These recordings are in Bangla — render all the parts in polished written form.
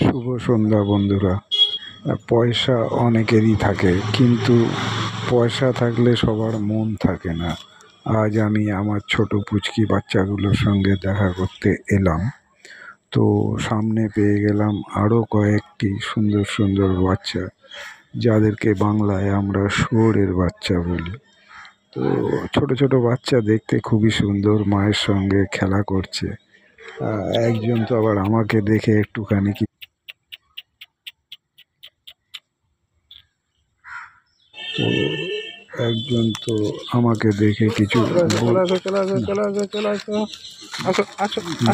শুভ সন্ধ্যা বন্ধুরা। পয়সা অনেকেরই থাকে, কিন্তু পয়সা থাকলে সবার মন থাকে না। আজ আমি আমার ছোট পুচকি বাচ্চাগুলোর সঙ্গে দেখা করতে এলাম। তো সামনে পেয়ে গেলাম আরও কয়েকটি সুন্দর সুন্দর বাচ্চা, যাদেরকে বাংলায় আমরা শুয়োরের বাচ্চা বলি। তো ছোট ছোট বাচ্চা দেখতে খুবই সুন্দর, মায়ের সঙ্গে খেলা করছে। একজন তো আবার আমাকে দেখে একটুখানি তো একজন তো আমাকে দেখে কিছু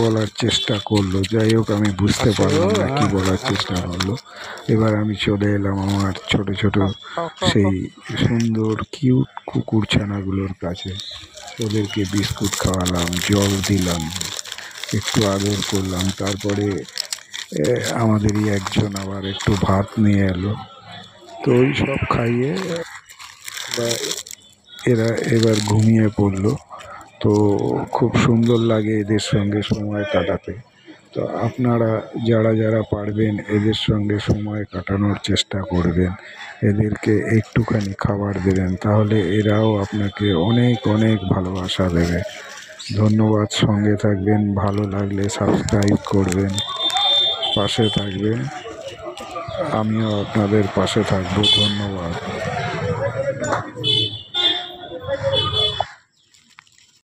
বলার চেষ্টা করলো। যাই হোক, আমি বুঝতে পারলাম না কি বলার চেষ্টা করলো। এবার আমি চলে এলাম আমার ছোট ছোট সেই সুন্দর কিউট কুকুর ছানাগুলোর কাছে। ওদেরকে বিস্কুট খাওয়ালাম, জল দিলাম, একটু আদর করলাম। তারপরে আমাদেরই একজন আবার একটু ভাত নিয়ে এলো। তো ওই সব খাইয়ে এরা এবার ঘুমিয়ে পড়লো। তো খুব সুন্দর লাগে এদের সঙ্গে সময় কাটাতে। তো আপনারা যারা যারা পারবেন এদের সঙ্গে সময় কাটানোর চেষ্টা করবেন, এদেরকে একটুখানি খাবার দেবেন, তাহলে এরাও আপনাকে অনেক অনেক ভালোবাসা দেবে। ধন্যবাদ। সঙ্গে থাকবেন, ভালো লাগলে সাবস্ক্রাইব করবেন, পাশে থাকবেন। আমিও আপনাদের পাশে থাকবো। ধন্যবাদ।